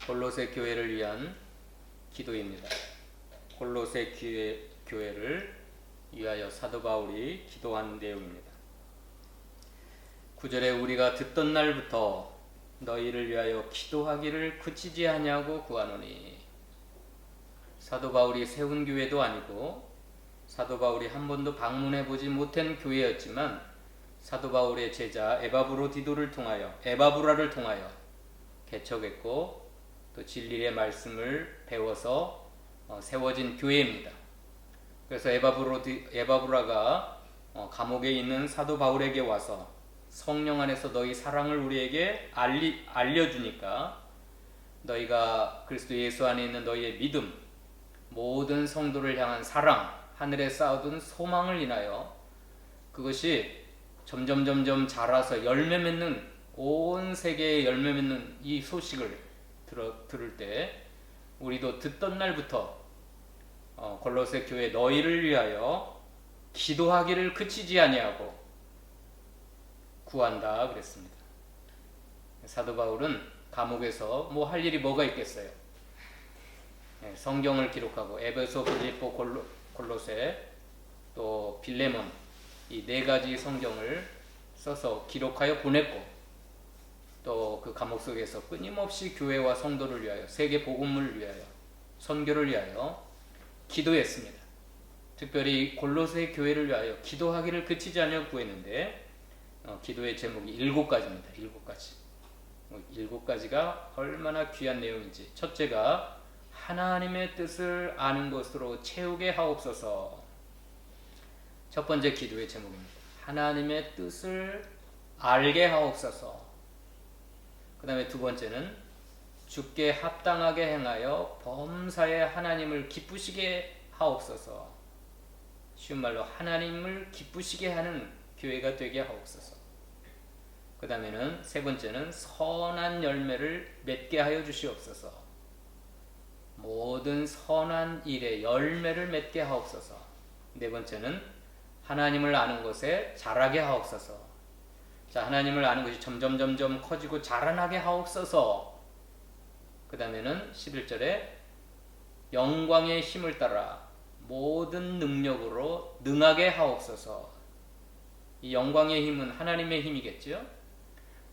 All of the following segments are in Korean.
골로새 교회를 위한 기도입니다. 골로새 교회를 위하여 사도 바울이 기도한 내용입니다. 9절에 우리가 듣던 날부터 너희를 위하여 기도하기를 그치지 아니하고 구하노니. 사도 바울이 세운 교회도 아니고 사도 바울이 한 번도 방문해 보지 못한 교회였지만 사도 바울의 제자 에바브라를 통하여 개척했고 또 진리의 말씀을 배워서 세워진 교회입니다. 그래서 에바브라가 감옥에 있는 사도 바울에게 와서 성령 안에서 너희 사랑을 우리에게 알려주니까 너희가 그리스도 예수 안에 있는 너희의 믿음, 모든 성도를 향한 사랑, 하늘에 쌓아둔 소망을 인하여 그것이 점점 자라서 열매 맺는, 온 세계에 열매 맺는 이 소식을 들을 때 우리도 듣던 날부터 골로새 교회 너희를 위하여 기도하기를 그치지 아니하고 구한다 그랬습니다. 사도 바울은 감옥에서 뭐 할 일이 뭐가 있겠어요. 성경을 기록하고 에베소, 빌립보, 골로새 또 빌레몬 이 네 가지 성경을 써서 기록하여 보냈고 또 그 감옥 속에서 끊임없이 교회와 성도를 위하여 세계 복음을 위하여 선교를 위하여 기도했습니다. 특별히 골로새 교회를 위하여 기도하기를 그치지 않냐고 구했는데 기도의 제목이 7가지입니다. 7가지. 7가지가 얼마나 귀한 내용인지. 첫째가 하나님의 뜻을 아는 것으로 채우게 하옵소서. 첫 번째 기도의 제목입니다. 하나님의 뜻을 알게 하옵소서. 그 다음에 두 번째는 주께 합당하게 행하여 범사에 하나님을 기쁘시게 하옵소서. 쉬운 말로 하나님을 기쁘시게 하는 교회가 되게 하옵소서. 그 다음에는 세 번째는 선한 열매를 맺게 하여 주시옵소서. 모든 선한 일에 열매를 맺게 하옵소서. 네 번째는 하나님을 아는 것에 자라게 하옵소서. 자, 하나님을 아는 것이 점점 커지고 자라나게 하옵소서. 그 다음에는 11절에 영광의 힘을 따라 모든 능력으로 능하게 하옵소서. 이 영광의 힘은 하나님의 힘이겠죠?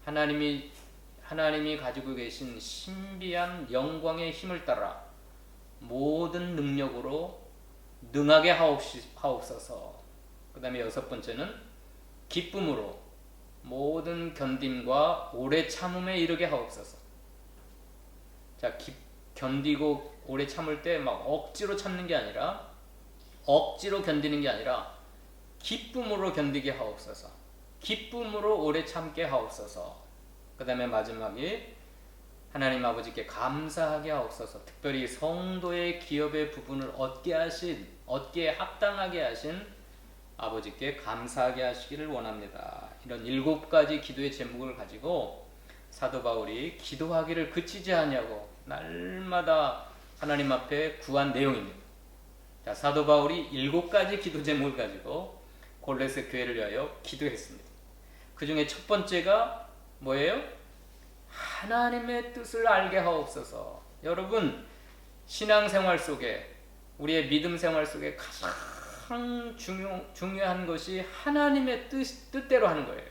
하나님이 가지고 계신 신비한 영광의 힘을 따라 모든 능력으로 능하게 하옵소서. 그 다음에 여섯 번째는 기쁨으로 모든 견딤과 오래 참음에 이르게 하옵소서. 자, 견디고 오래 참을 때 막 억지로 참는 게 아니라, 억지로 견디는 게 아니라 기쁨으로 견디게 하옵소서. 기쁨으로 오래 참게 하옵소서. 그 다음에 마지막에 하나님 아버지께 감사하게 하옵소서. 특별히 성도의 기업의 부분을 얻게 합당하게 하신 아버지께 감사하게 하시기를 원합니다. 이런 7가지 기도의 제목을 가지고 사도 바울이 기도하기를 그치지 아니하고 날마다 하나님 앞에 구한 내용입니다. 자, 사도 바울이 7가지 기도 제목을 가지고 골로새 교회를 위하여 기도했습니다. 그 중에 첫 번째가 뭐예요? 하나님의 뜻을 알게 하옵소서. 여러분, 신앙생활 속에, 우리의 믿음 생활 속에 가장 중요한 것이 하나님의 뜻대로 하는 거예요.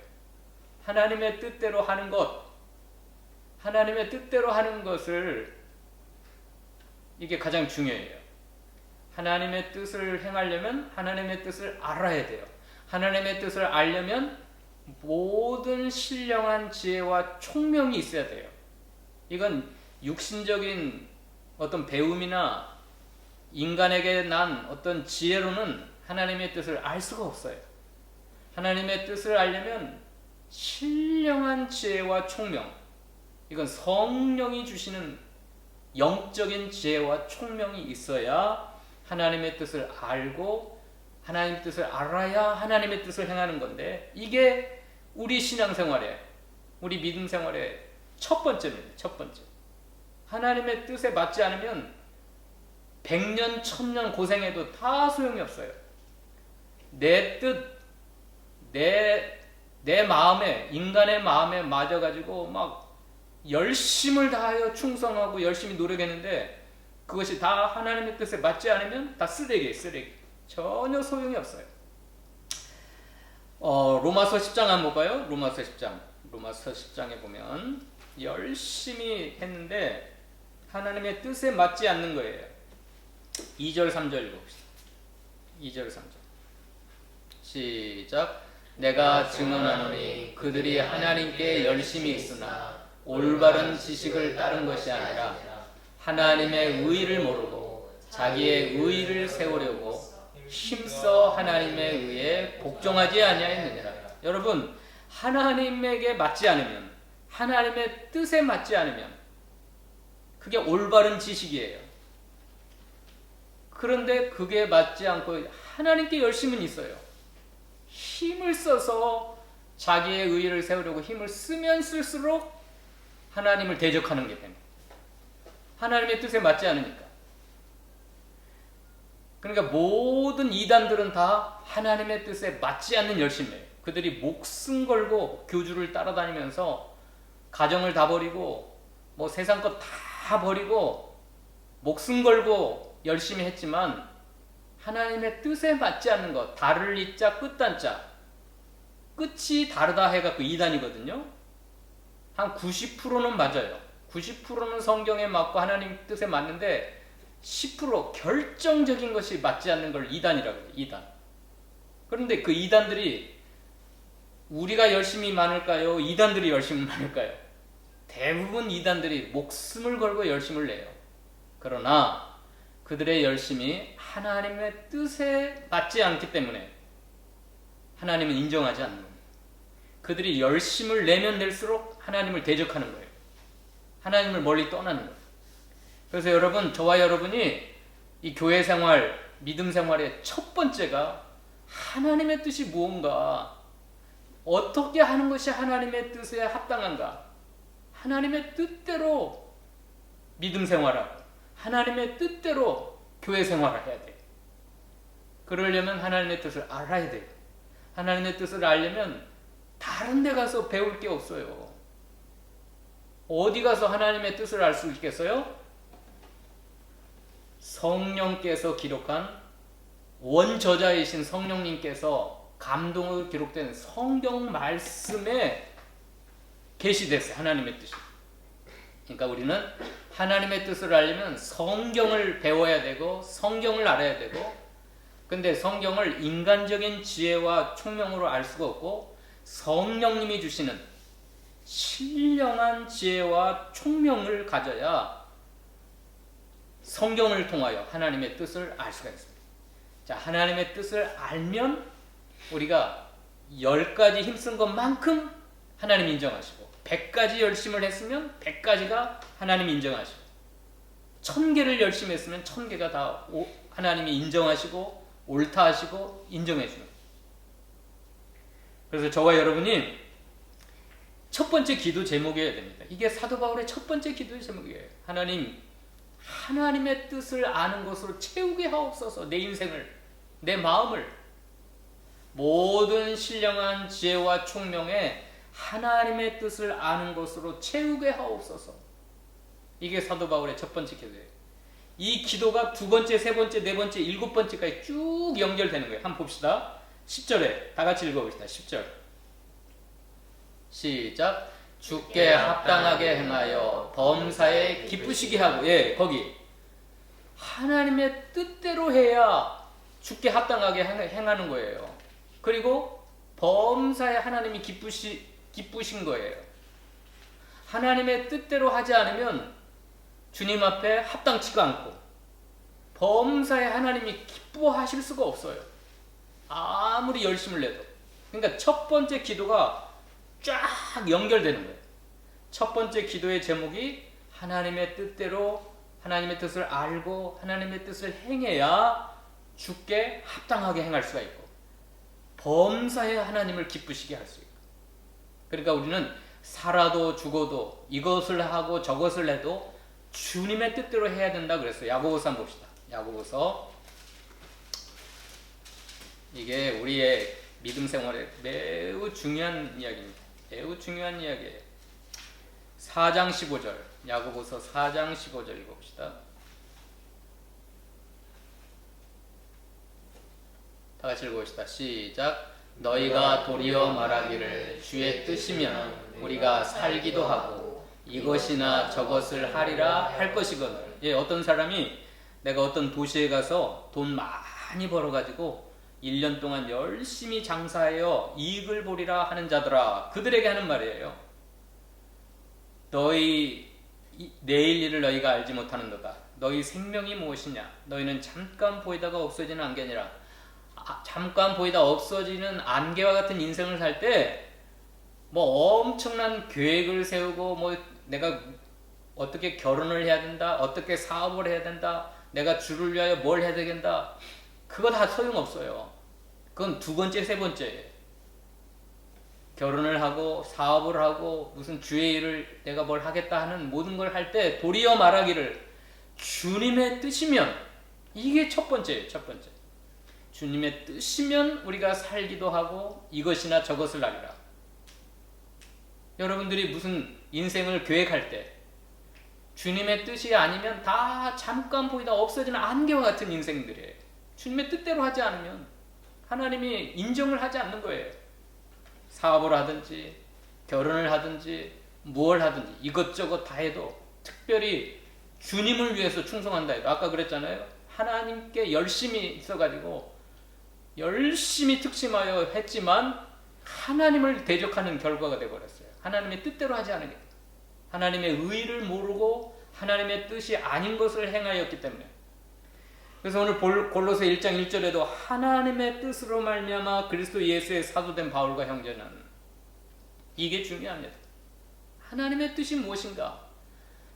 하나님의 뜻대로 하는 것, 하나님의 뜻대로 하는 것을, 이게 가장 중요해요. 하나님의 뜻을 행하려면 하나님의 뜻을 알아야 돼요. 하나님의 뜻을 알려면 모든 신령한 지혜와 총명이 있어야 돼요. 이건 육신적인 어떤 배움이나 인간에게 난 어떤 지혜로는 하나님의 뜻을 알 수가 없어요. 하나님의 뜻을 알려면 신령한 지혜와 총명, 이건 성령이 주시는 영적인 지혜와 총명이 있어야 하나님의 뜻을 알고 하나님의 뜻을 알아야 하나님의 뜻을 행하는 건데, 이게 우리 신앙생활에, 우리 믿음 생활의 첫 번째입니다. 첫 번째. 하나님의 뜻에 맞지 않으면 100년, 1000년 고생해도 다 소용이 없어요. 내 뜻, 내 마음에, 인간의 마음에 맞아가지고 막 열심을 다하여 충성하고 열심히 노력했는데 그것이 다 하나님의 뜻에 맞지 않으면 다 쓰레기예요. 쓰레기. 전혀 소용이 없어요. 로마서 10장 한번 볼까요? 로마서 10장에 보면 열심히 했는데 하나님의 뜻에 맞지 않는 거예요. 2절 3절 읽어봅시다. 2절 3절 시작. 내가 증언하노니 그들이 하나님께 열심히 있으나 올바른 지식을 따른 것이 아니라 하나님의 의의를 모르고 자기의 의의를 세우려고 힘써 하나님의 의에 복종하지 아니하였느니라. 여러분, 하나님에게 맞지 않으면, 하나님의 뜻에 맞지 않으면 그게 올바른 지식이에요. 그런데 그게 맞지 않고 하나님께 열심은 있어요. 힘을 써서 자기의 의의를 세우려고 힘을 쓰면 쓸수록 하나님을 대적하는 게 됩니다. 하나님의 뜻에 맞지 않으니까. 그러니까 모든 이단들은 다 하나님의 뜻에 맞지 않는 열심이에요. 그들이 목숨 걸고 교주를 따라다니면서 가정을 다 버리고 뭐 세상 것 다 버리고 목숨 걸고 열심히 했지만 하나님의 뜻에 맞지 않는 것, 다를 이자 끝단자, 끝이 다르다 해갖고 이단이거든요. 한 90%는 맞아요. 90%는 성경에 맞고 하나님 뜻에 맞는데 10% 결정적인 것이 맞지 않는 걸 이단이라고 해요. 이단. 그런데 그 이단들이 우리가 열심히 많을까요? 이단들이 열심히 많을까요? 대부분 이단들이 목숨을 걸고 열심을 내요. 그러나 그들의 열심이 하나님의 뜻에 맞지 않기 때문에 하나님은 인정하지 않는 겁니다. 그들이 열심을 내면 낼수록 하나님을 대적하는 거예요. 하나님을 멀리 떠나는 거예요. 그래서 여러분, 저와 여러분이 이 교회 생활, 믿음 생활의 첫 번째가 하나님의 뜻이 무언가, 어떻게 하는 것이 하나님의 뜻에 합당한가, 하나님의 뜻대로 믿음 생활하고 하나님의 뜻대로 교회 생활을 해야 돼요. 그러려면 하나님의 뜻을 알아야 돼요. 하나님의 뜻을 알려면 다른 데 가서 배울 게 없어요. 어디 가서 하나님의 뜻을 알 수 있겠어요? 성령께서 기록한, 원저자이신 성령님께서 감동으로 기록된 성경 말씀에 계시됐어요. 하나님의 뜻이. 그러니까 우리는 하나님의 뜻을 알려면 성경을 배워야 되고 성경을 알아야 되고, 근데 성경을 인간적인 지혜와 총명으로 알 수가 없고 성령님이 주시는 신령한 지혜와 총명을 가져야 성경을 통하여 하나님의 뜻을 알 수가 있습니다. 자, 하나님의 뜻을 알면 우리가 10가지 힘쓴 것만큼 하나님 인정하시고, 100가지 열심을 했으면 100가지가 하나님 인정하시고, 1000개를 열심히 했으면 1000개가 다 하나님이 인정하시고 옳다 하시고 인정해 주는. 그래서 저와 여러분이 첫 번째 기도 제목이어야 됩니다. 이게 사도 바울의 첫 번째 기도의 제목이에요. 하나님, 하나님의 뜻을 아는 것으로 채우게 하옵소서. 내 인생을, 내 마음을 모든 신령한 지혜와 총명에 하나님의 뜻을 아는 것으로 채우게 하옵소서. 이게 사도 바울의 첫 번째 기도예요. 이 기도가 두 번째, 세 번째, 네 번째, 일곱 번째까지 쭉 연결되는 거예요. 한번 봅시다. 10절에 다 같이 읽어봅시다. 10절 시작. 주께 합당하게 행하여 범사에 기쁘시게 하고, 예, 거기 하나님의 뜻대로 해야 주께 합당하게 행하는 거예요. 그리고 범사에 하나님이 기쁘신 거예요. 하나님의 뜻대로 하지 않으면 주님 앞에 합당치가 않고 범사에 하나님이 기뻐하실 수가 없어요. 아무리 열심을 내도. 그러니까 첫 번째 기도가 쫙 연결되는 거예요. 첫 번째 기도의 제목이 하나님의 뜻대로, 하나님의 뜻을 알고 하나님의 뜻을 행해야 주께 합당하게 행할 수가 있고 범사에 하나님을 기쁘시게 할 수 있고. 그러니까 우리는 살아도 죽어도 이것을 하고 저것을 해도 주님의 뜻대로 해야 된다 그랬어요. 야고보서 한번 봅시다. 야고보서. 이게 우리의 믿음 생활에 매우 중요한 이야기입니다. 매우 중요한 이야기예요. 4장 15절, 야고보서 4장 15절 읽어봅시다. 다 같이 읽어봅시다. 시작. 너희가 도리어 말하기를 주의 뜻이면 우리가 살기도 하고 이것이나 저것을 하리라 할 것이거늘. 예, 어떤 사람이 내가 어떤 도시에 가서 돈 많이 벌어가지고 1년 동안 열심히 장사하여 이익을 보리라 하는 자들아, 그들에게 하는 말이에요. 너희 내일 일을 너희가 알지 못하는도다. 너희 생명이 무엇이냐? 너희는 잠깐 보이다가 없어지는 안개니라. 잠깐 보이다 없어지는 안개와 같은 인생을 살 때 뭐 엄청난 계획을 세우고 뭐 내가 어떻게 결혼을 해야 된다, 어떻게 사업을 해야 된다, 내가 주를 위하여 뭘 해야 되겠다, 그거 다 소용없어요. 그건 두 번째, 세 번째예요. 결혼을 하고 사업을 하고 무슨 주의 일을 내가 뭘 하겠다 하는 모든 걸 할 때 도리어 말하기를 주님의 뜻이면, 이게 첫 번째예요. 첫 번째. 주님의 뜻이면 우리가 살기도 하고 이것이나 저것을 하리라. 여러분들이 무슨 인생을 계획할 때 주님의 뜻이 아니면 다 잠깐 보이다 없어지는 안개와 같은 인생들이에요. 주님의 뜻대로 하지 않으면 하나님이 인정을 하지 않는 거예요. 사업을 하든지 결혼을 하든지 무엇을 하든지 이것저것 다 해도 특별히 주님을 위해서 충성한다 해도, 아까 그랬잖아요. 하나님께 열심히 있어가지고 열심히 특심하여 했지만 하나님을 대적하는 결과가 되어버렸어요. 하나님의 뜻대로 하지 않은 게, 하나님의 의를 모르고 하나님의 뜻이 아닌 것을 행하였기 때문에. 그래서 오늘 골로새 1장 1절에도 하나님의 뜻으로 말미암아 그리스도 예수의 사도된 바울과 형제는, 이게 중요합니다. 하나님의 뜻이 무엇인가?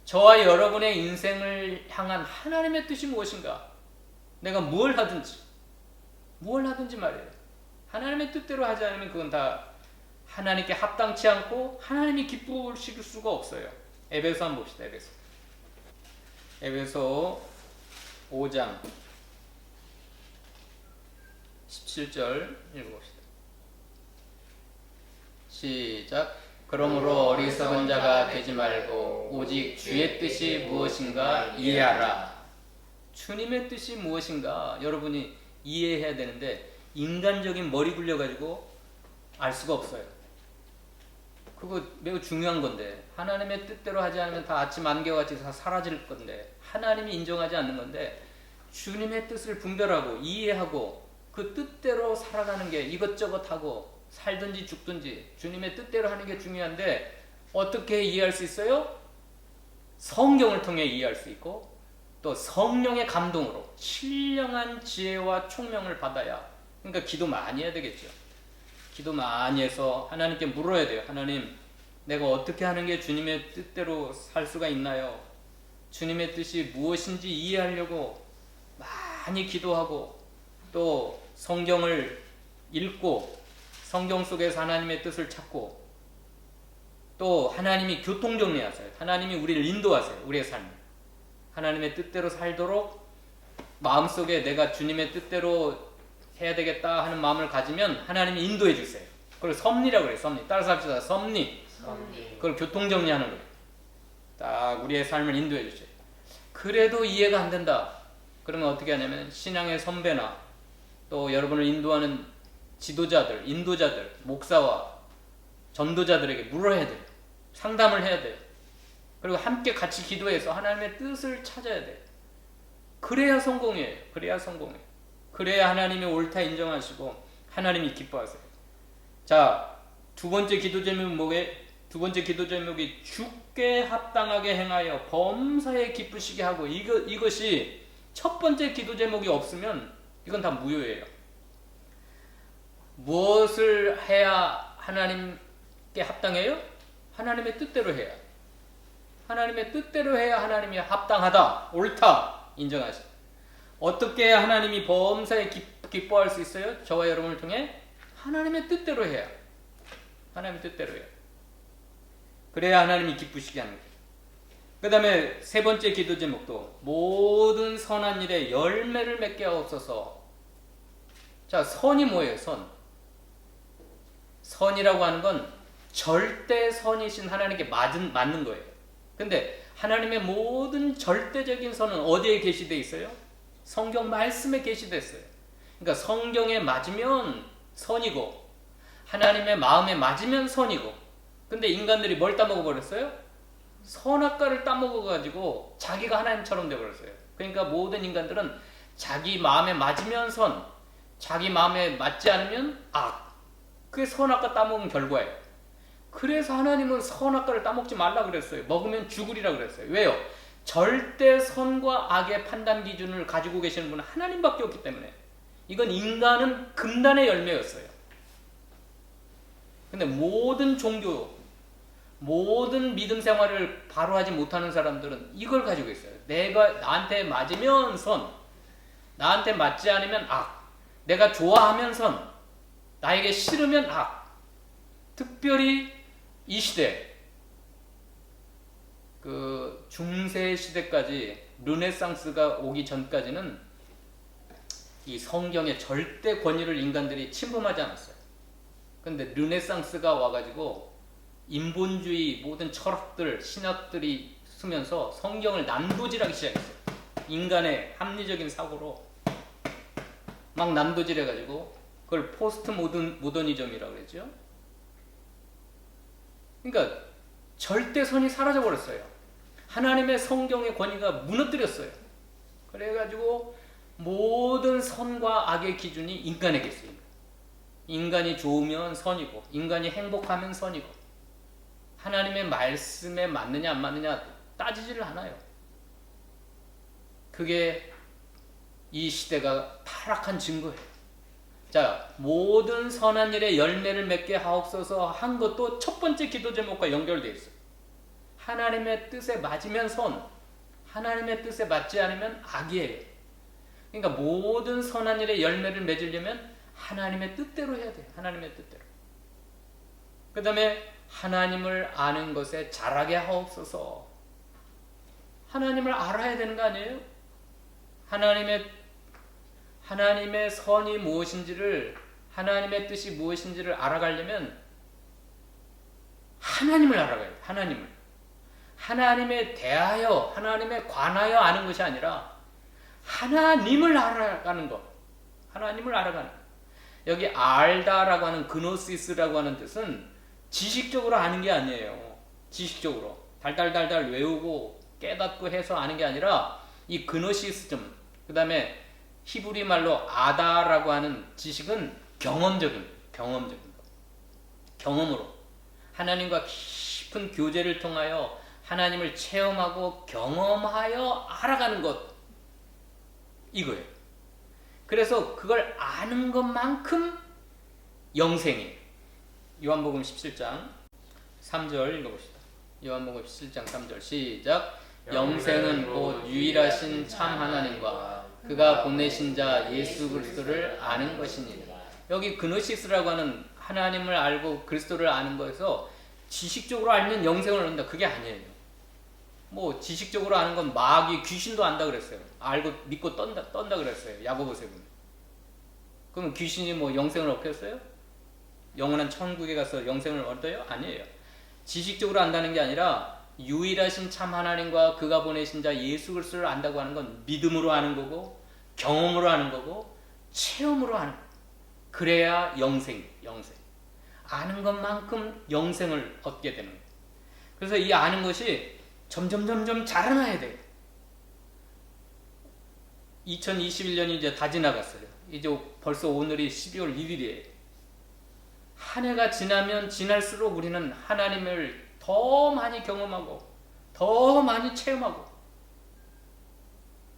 저와 여러분의 인생을 향한 하나님의 뜻이 무엇인가? 내가 뭘 하든지 말이에요. 하나님의 뜻대로 하지 않으면 그건 다 하나님께 합당치 않고 하나님이 기쁘실 수가 없어요. 에베소 한번 봅시다. 에베소 5장 17절 읽어봅시다. 시작. 그러므로 어리석은 자가 되지 말고 오직 주의 뜻이 무엇인가 이해하라. 주님의 뜻이 무엇인가 여러분이 이해해야 되는데 인간적인 머리 굴려가지고 알 수가 없어요. 그거 매우 중요한 건데, 하나님의 뜻대로 하지 않으면 다 아침 안개와 같이 다 사라질 건데, 하나님이 인정하지 않는 건데, 주님의 뜻을 분별하고 이해하고 그 뜻대로 살아가는 게, 이것저것 하고 살든지 죽든지 주님의 뜻대로 하는 게 중요한데, 어떻게 이해할 수 있어요? 성경을 통해 이해할 수 있고 또 성령의 감동으로 신령한 지혜와 총명을 받아야, 그러니까 기도 많이 해야 되겠죠. 기도 많이 해서 하나님께 물어야 돼요. 하나님, 내가 어떻게 하는 게 주님의 뜻대로 살 수가 있나요? 주님의 뜻이 무엇인지 이해하려고 많이 기도하고 또 성경을 읽고 성경 속에서 하나님의 뜻을 찾고 또 하나님이 교통정리하세요. 하나님이 우리를 인도하세요. 우리의 삶을 하나님의 뜻대로 살도록 마음속에 내가 주님의 뜻대로 해야 되겠다 하는 마음을 가지면 하나님이 인도해 주세요. 그걸 섭리라고 그래요. 섭리. 따라서 합시다. 섭리. 그걸 교통정리하는 거예요. 딱 우리의 삶을 인도해 주세요. 그래도 이해가 안 된다. 그러면 어떻게 하냐면 신앙의 선배나 또 여러분을 인도하는 지도자들, 인도자들, 목사와 전도자들에게 물어야 돼요. 상담을 해야 돼요. 그리고 함께 같이 기도해서 하나님의 뜻을 찾아야 돼요. 그래야 성공이에요. 그래야 성공이에요. 그래야 하나님이 옳다 인정하시고 하나님이 기뻐하세요. 자, 두 번째 기도 제목이 뭐게? 두 번째 기도 제목이 주께 합당하게 행하여 범사에 기쁘시게 하고, 이것이 첫 번째 기도 제목이 없으면 이건 다 무효예요. 무엇을 해야 하나님께 합당해요? 하나님의 뜻대로 해야. 하나님의 뜻대로 해야 하나님이 합당하다, 옳다 인정하시. 어떻게 해야 하나님이 범사에 기뻐할 수 있어요? 저와 여러분을 통해 하나님의 뜻대로 해야. 하나님의 뜻대로 해야. 그래야 하나님이 기쁘시게 하는 거예요. 그 다음에 세 번째 기도 제목도 모든 선한 일에 열매를 맺게 하옵소서. 자, 선이 뭐예요? 선이라고 하는 건 절대 선이신 하나님께 맞는 거예요. 근데 하나님의 모든 절대적인 선은 어디에 계시되어 있어요? 성경 말씀에 계시되어 있어요. 그러니까 성경에 맞으면 선이고 하나님의 마음에 맞으면 선이고, 근데 인간들이 뭘 따먹어 버렸어요? 선악과를 따먹어 가지고 자기가 하나님처럼 되어 버렸어요. 그러니까 모든 인간들은 자기 마음에 맞으면 선, 자기 마음에 맞지 않으면 악. 그게 선악과 따먹은 결과예요. 그래서 하나님은 선악과를 따먹지 말라 그랬어요. 먹으면 죽으리라 그랬어요. 왜요? 절대 선과 악의 판단 기준을 가지고 계시는 분은 하나님밖에 없기 때문에. 이건 인간은 금단의 열매였어요. 근데 모든 종교, 모든 믿음 생활을 바로 하지 못하는 사람들은 이걸 가지고 있어요. 내가 나한테 맞으면 선, 나한테 맞지 않으면 악, 내가 좋아하면 선, 나에게 싫으면 악. 특별히 이 시대, 그 중세 시대까지, 르네상스가 오기 전까지는 이 성경의 절대 권위를 인간들이 침범하지 않았어요. 근데 르네상스가 와가지고 인본주의 모든 철학들, 신학들이 쓰면서 성경을 난도질하기 시작했어요. 인간의 합리적인 사고로 막 난도질해가지고 그걸 포스트 모더니즘이라고 그랬죠. 그러니까 절대선이 사라져버렸어요. 하나님의 성경의 권위가 무너뜨렸어요. 그래가지고 모든 선과 악의 기준이 인간에게 있어요. 인간이 좋으면 선이고 인간이 행복하면 선이고, 하나님의 말씀에 맞느냐 안 맞느냐 따지지를 않아요. 그게 이 시대가 타락한 증거예요. 자, 모든 선한 일에 열매를 맺게 하옵소서 한 것도 첫 번째 기도 제목과 연결되어 있어요. 하나님의 뜻에 맞으면 선, 하나님의 뜻에 맞지 않으면 악이에요. 그러니까 모든 선한 일에 열매를 맺으려면 하나님의 뜻대로 해야 돼요. 하나님의 뜻대로. 그 다음에 하나님을 아는 것에 자라게 하옵소서. 하나님을 알아야 되는 거 아니에요? 하나님의 선이 무엇인지를, 하나님의 뜻이 무엇인지를 알아가려면 하나님을 알아가야 돼요. 하나님에 대하여, 하나님에 관하여 아는 것이 아니라 하나님을 알아가는 것. 하나님을 알아가는 것. 여기 알다라고 하는 그노시스라고 하는 뜻은 지식적으로 아는 게 아니에요. 지식적으로 달달달달 외우고 깨닫고 해서 아는 게 아니라 이 그노시스점, 그 다음에 히브리 말로 아다라고 하는 지식은 경험적인 것. 경험으로 하나님과 깊은 교제를 통하여 하나님을 체험하고 경험하여 알아가는 것, 이거예요. 그래서 그걸 아는 것만큼 영생이에요. 요한복음 17장 3절 읽어봅시다. 요한복음 17장 3절 시작. 영생은 곧 유일하신 참 하나님과 그가 보내신 자 예수 그리스도를 아는 것이니라. 여기 그노시스라고 하는 하나님을 알고 그리스도를 아는 거에서 지식적으로 알면 영생을 얻는다, 그게 아니에요. 뭐 지식적으로 아는 건 마귀, 귀신도 안다 그랬어요. 알고 믿고 떤다 그랬어요. 야고보서에 보면. 그럼 귀신이 뭐 영생을 얻겠어요? 영원한 천국에 가서 영생을 얻어요? 아니에요. 지식적으로 안다는 게 아니라 유일하신 참 하나님과 그가 보내신 자 예수 그리스도를 안다고 하는 건 믿음으로 아는 거고, 경험으로 아는 거고, 체험으로 아는 거예요. 그래야 영생. 아는 것만큼 영생을 얻게 되는 거예요. 그래서 이 아는 것이 점점 자라나야 돼요. 2021년이 이제 다 지나갔어요. 이제 벌써 오늘이 12월 1일이에요. 한 해가 지나면 지날수록 우리는 하나님을 더 많이 경험하고 더 많이 체험하고,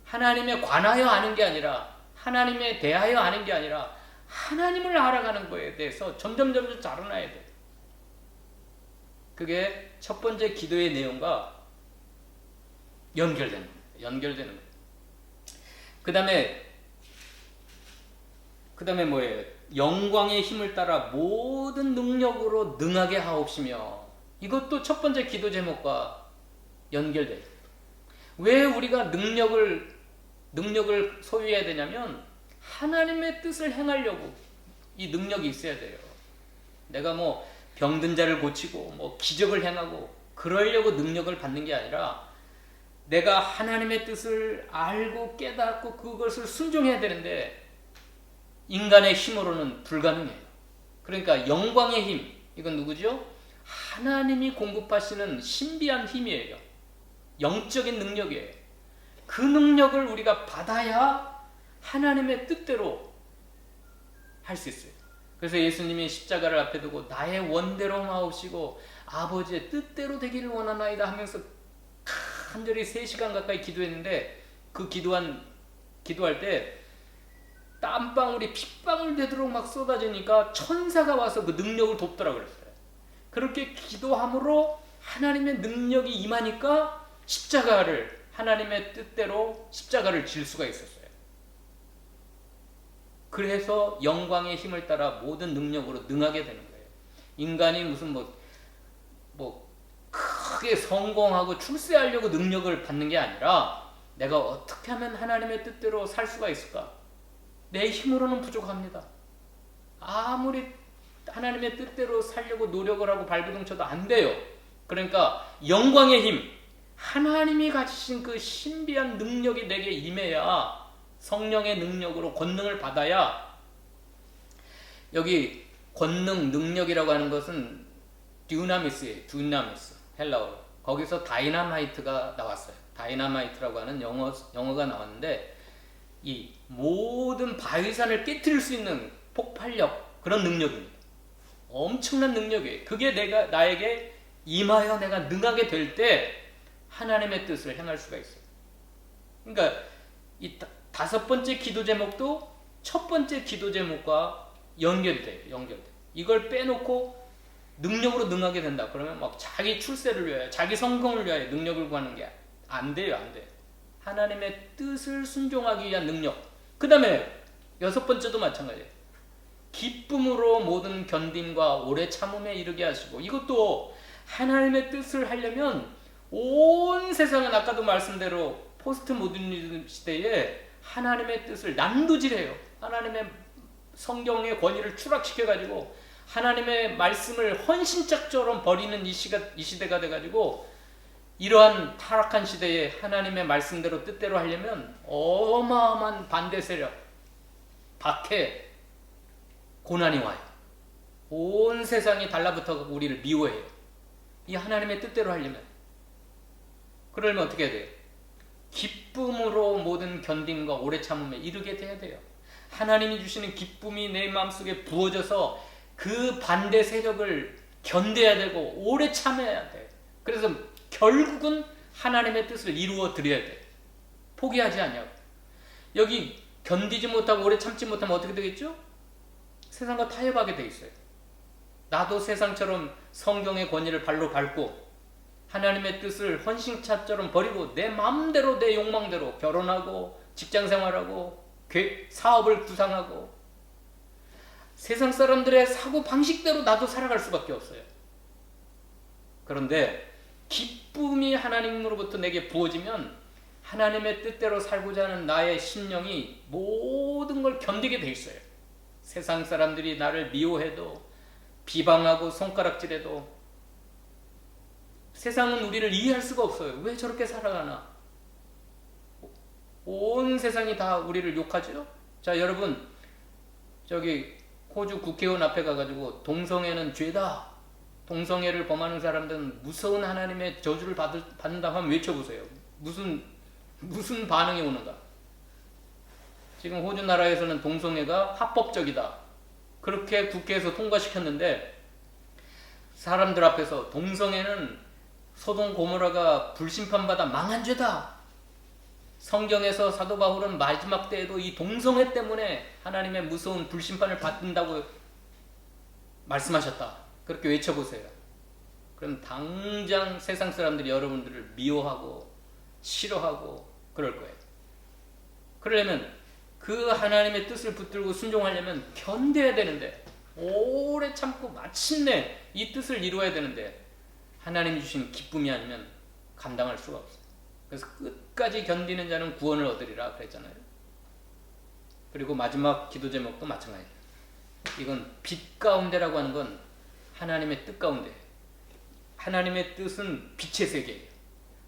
하나님에 관하여 아는 게 아니라, 하나님에 대하여 아는 게 아니라 하나님을 알아가는 거에 대해서 점점 자라나야 돼요. 그게 첫 번째 기도의 내용과 연결되는 거예요. 그 다음에 뭐예요? 영광의 힘을 따라 모든 능력으로 능하게 하옵시며. 이것도 첫 번째 기도 제목과 연결돼요. 왜 우리가 능력을 소유해야 되냐면 하나님의 뜻을 행하려고 이 능력이 있어야 돼요. 내가 뭐 병든 자를 고치고 뭐 기적을 행하고 그러려고 능력을 받는 게 아니라 내가 하나님의 뜻을 알고 깨닫고 그것을 순종해야 되는데 인간의 힘으로는 불가능해요. 그러니까 영광의 힘, 이건 누구죠? 하나님이 공급하시는 신비한 힘이에요. 영적인 능력이에요. 그 능력을 우리가 받아야 하나님의 뜻대로 할 수 있어요. 그래서 예수님이 십자가를 앞에 두고 나의 원대로 마옵시고 아버지의 뜻대로 되기를 원하나이다 하면서 간절히 3시간 가까이 기도했는데 그 기도할 때 땀방울이 핏방울 되도록 막 쏟아지니까 천사가 와서 그 능력을 돕더라고 그랬어요. 그렇게 기도함으로 하나님의 능력이 임하니까 십자가를 하나님의 뜻대로 십자가를 질 수가 있었어요. 그래서 영광의 힘을 따라 모든 능력으로 능하게 되는 거예요. 인간이 무슨 뭐 크게 성공하고 출세하려고 능력을 받는 게 아니라 내가 어떻게 하면 하나님의 뜻대로 살 수가 있을까? 내 힘으로는 부족합니다. 아무리 하나님의 뜻대로 살려고 노력을 하고 발버둥 쳐도 안 돼요. 그러니까 영광의 힘, 하나님이 가지신 그 신비한 능력이 내게 임해야 성령의 능력으로 권능을 받아야 여기 권능, 능력이라고 하는 것은 듀나미스예요. 듀나미스, 헬라어로. 거기서 다이나마이트가 나왔어요. 다이나마이트라고 하는 영어가 나왔는데 이 모든 바위산을 깨트릴 수 있는 폭발력, 그런 능력입니다. 엄청난 능력이에요. 그게 나에게 임하여 내가 능하게 될 때 하나님의 뜻을 행할 수가 있어요. 그러니까 이 5번째 기도 제목도 첫 번째 기도 제목과 연결이 돼요. 이걸 빼놓고 능력으로 능하게 된다. 그러면 막 자기 출세를 위하여, 자기 성공을 위하여 능력을 구하는 게 안 돼요. 하나님의 뜻을 순종하기 위한 능력. 그 다음에 6번째도 마찬가지예요. 기쁨으로 모든 견딤과 오래 참음에 이르게 하시고, 이것도 하나님의 뜻을 하려면 온 세상은 아까도 말씀대로 포스트 모더니즘 시대에 하나님의 뜻을 난도질해요. 하나님의 성경의 권위를 추락시켜가지고 하나님의 말씀을 헌신짝처럼 버리는 이 시대가 돼가지고 이러한 타락한 시대에 하나님의 말씀대로 뜻대로 하려면 어마어마한 반대 세력, 박해, 고난이 와요. 온 세상이 달라붙어 우리를 미워해요. 이 하나님의 뜻대로 하려면. 그러면 어떻게 해야 돼요? 기쁨으로 모든 견딤과 오래 참음에 이르게 돼야 돼요. 하나님이 주시는 기쁨이 내 마음속에 부어져서 그 반대 세력을 견뎌야 되고 오래 참아야 돼요. 그래서 결국은 하나님의 뜻을 이루어 드려야 돼요. 포기하지 않냐고. 여기 견디지 못하고 오래 참지 못하면 어떻게 되겠죠? 세상과 타협하게 돼 있어요. 나도 세상처럼 성경의 권위를 발로 밟고 하나님의 뜻을 헌신차처럼 버리고 내 마음대로 내 욕망대로 결혼하고 직장생활하고 사업을 구상하고 세상 사람들의 사고 방식대로 나도 살아갈 수밖에 없어요. 그런데 기쁨이 하나님으로부터 내게 부어지면 하나님의 뜻대로 살고자 하는 나의 심령이 모든 걸 견디게 돼 있어요. 세상 사람들이 나를 미워해도 비방하고 손가락질해도 세상은 우리를 이해할 수가 없어요. 왜 저렇게 살아가나? 온 세상이 다 우리를 욕하죠? 자, 여러분, 저기 호주 국회의원 앞에 가가지고 동성애는 죄다, 동성애를 범하는 사람들은 무서운 하나님의 저주를 받는다 하면 외쳐보세요. 무슨 반응이 오는가? 지금 호주 나라에서는 동성애가 합법적이다. 그렇게 국회에서 통과시켰는데 사람들 앞에서 동성애는 소돔 고모라가 불심판받아 망한 죄다. 성경에서 사도 바울은 마지막 때에도 이 동성애 때문에 하나님의 무서운 불심판을 받는다고 말씀하셨다. 그렇게 외쳐보세요. 그럼 당장 세상 사람들이 여러분들을 미워하고 싫어하고 그럴 거예요. 그러려면 그 하나님의 뜻을 붙들고 순종하려면 견뎌야 되는데, 오래 참고 마침내 이 뜻을 이루어야 되는데 하나님이 주신 기쁨이 아니면 감당할 수가 없어요. 그래서 끝까지 견디는 자는 구원을 얻으리라 그랬잖아요. 그리고 마지막 기도 제목도 마찬가지예요. 이건 빛 가운데라고 하는 건 하나님의 뜻 가운데, 하나님의 뜻은 빛의 세계예요.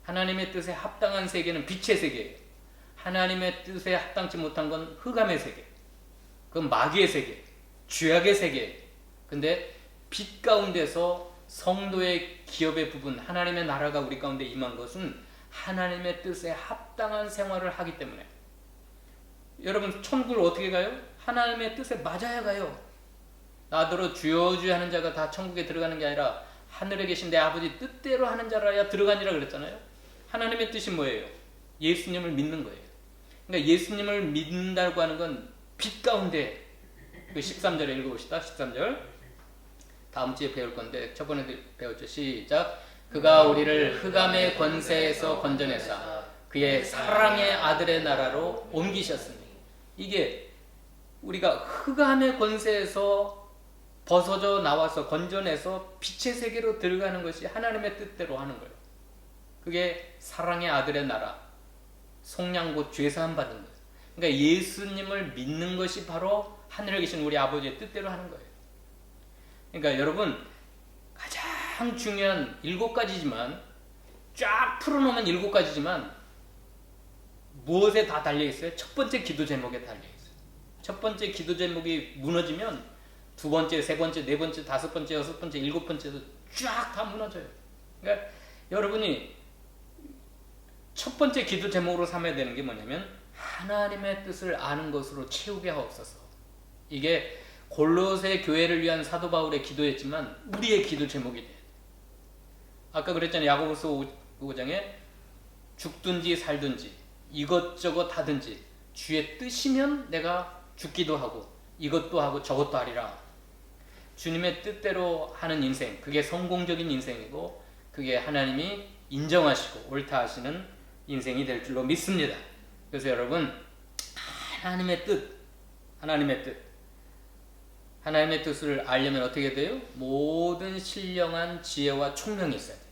하나님의 뜻에 합당한 세계는 빛의 세계예요. 하나님의 뜻에 합당치 못한 건 흑암의 세계, 그건 마귀의 세계, 죄악의 세계예요. 근데 빛 가운데서 성도의 기업의 부분, 하나님의 나라가 우리 가운데 임한 것은 하나님의 뜻에 합당한 생활을 하기 때문에. 여러분, 천국을 어떻게 가요? 하나님의 뜻에 맞아야 가요. 나더러 주여 주여 하는 자가 다 천국에 들어가는 게 아니라 하늘에 계신 내 아버지 뜻대로 하는 자라야 들어가니라 그랬잖아요. 하나님의 뜻이 뭐예요? 예수님을 믿는 거예요. 그러니까 예수님을 믿는다고 하는 건 빛 가운데, 그 13절에 읽어봅시다. 13절 다음 주에 배울 건데 저번에 배웠죠. 시작. 그가 우리를 흑암의 권세에서 건져내사 그의 사랑의 아들의 나라로 옮기셨으니. 이게 우리가 흑암의 권세에서 벗어져 나와서 건져내서 빛의 세계로 들어가는 것이 하나님의 뜻대로 하는 거예요. 그게 사랑의 아들의 나라, 속량 곧 죄사함 받은 거예요. 그러니까 예수님을 믿는 것이 바로 하늘에 계신 우리 아버지의 뜻대로 하는 거예요. 그러니까 여러분, 가장 중요한 7가지지만, 쫙 풀어놓으면 7가지지만 무엇에 다 달려있어요? 첫 번째 기도 제목에 달려있어요. 첫 번째 기도 제목이 무너지면 두 번째, 세 번째, 네 번째, 다섯 번째, 여섯 번째, 일곱 번째도 쫙 다 무너져요. 그러니까 여러분이 첫 번째 기도 제목으로 삼아야 되는 게 뭐냐면 하나님의 뜻을 아는 것으로 채우게 하옵소서. 이게 골로새 교회를 위한 사도 바울의 기도였지만 우리의 기도 제목이 돼요. 아까 그랬잖아요. 야고보서 5장에 죽든지 살든지 이것저것 하든지 주의 뜻이면 내가 죽기도 하고 이것도 하고 저것도 하리라. 주님의 뜻대로 하는 인생, 그게 성공적인 인생이고 그게 하나님이 인정하시고 옳다 하시는 인생이 될 줄로 믿습니다. 그래서 여러분, 하나님의 뜻을 알려면 어떻게 돼요? 모든 신령한 지혜와 총명이 있어야 돼요.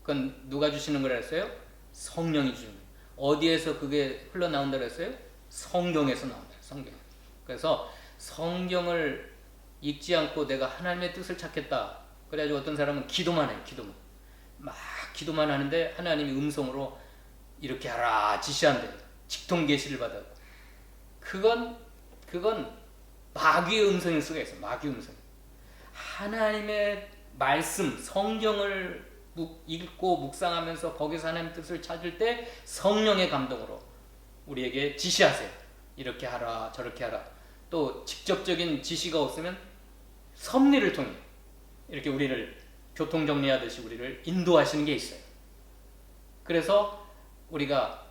그건 누가 주시는 거라 했어요? 성령이 주시는 거예요. 어디에서 그게 흘러나온다고 했어요? 성경에서 나온다. 성경. 그래서 성경을 읽지 않고 내가 하나님의 뜻을 찾겠다. 그래가지고 어떤 사람은 기도만 해요. 기도만 하는데 하나님이 음성으로 이렇게 하라 지시한대요. 직통 계시를 받아요. 그건 마귀의 음성일 수가 있어요. 마귀 음성. 하나님의 말씀, 성경을 읽고 묵상하면서 거기서 하나님의 뜻을 찾을 때 성령의 감동으로 우리에게 지시하세요. 이렇게 하라, 저렇게 하라. 또 직접적인 지시가 없으면 섭리를 통해 이렇게 우리를 교통정리하듯이 우리를 인도하시는 게 있어요. 그래서 우리가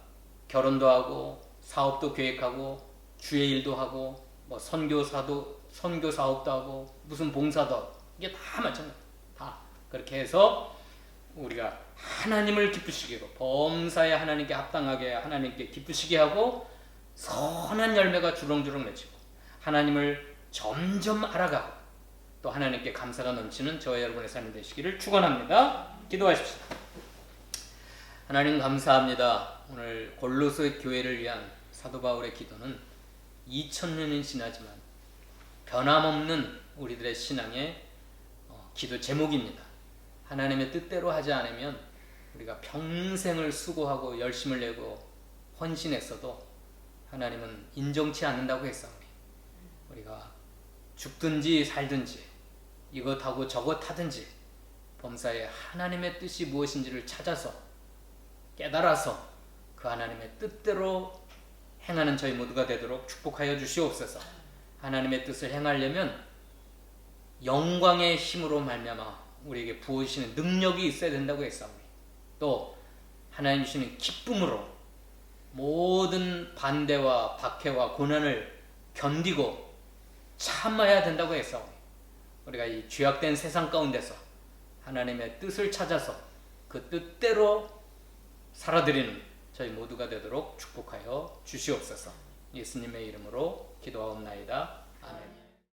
결혼도 하고 사업도 계획하고 주의 일도 하고 뭐 선교 사업도 하고 무슨 봉사도 하고 이게 다 마찬가지예요. 다 그렇게 해서 우리가 하나님을 기쁘시게 하고 범사에 하나님께 합당하게 하나님께 기쁘시게 하고 선한 열매가 주렁주렁 맺히고 하나님을 점점 알아가고 또 하나님께 감사가 넘치는 저와 여러분의 삶이 되시기를 축원합니다. 기도하십시오. 하나님 감사합니다. 오늘 골로새 교회를 위한 사도 바울의 기도는 2000년이 지나지만 변함없는 우리들의 신앙의 기도 제목입니다. 하나님의 뜻대로 하지 않으면 우리가 평생을 수고하고 열심을 내고 헌신했어도 하나님은 인정치 않는다고 했사오니 우리가 죽든지 살든지 이것하고 저것하든지 범사에 하나님의 뜻이 무엇인지를 찾아서 깨달아서 그 하나님의 뜻대로 행하는 저희 모두가 되도록 축복하여 주시옵소서. 하나님의 뜻을 행하려면 영광의 힘으로 말미암아 우리에게 부어주시는 능력이 있어야 된다고 했사오니 또 하나님 주시는 기쁨으로 모든 반대와 박해와 고난을 견디고 참아야 된다고 했사오니 우리가 이 죄악된 세상 가운데서 하나님의 뜻을 찾아서 그 뜻대로 살아드리는 저희 모두가 되도록 축복하여 주시옵소서. 예수님의 이름으로 기도하옵나이다. 아멘.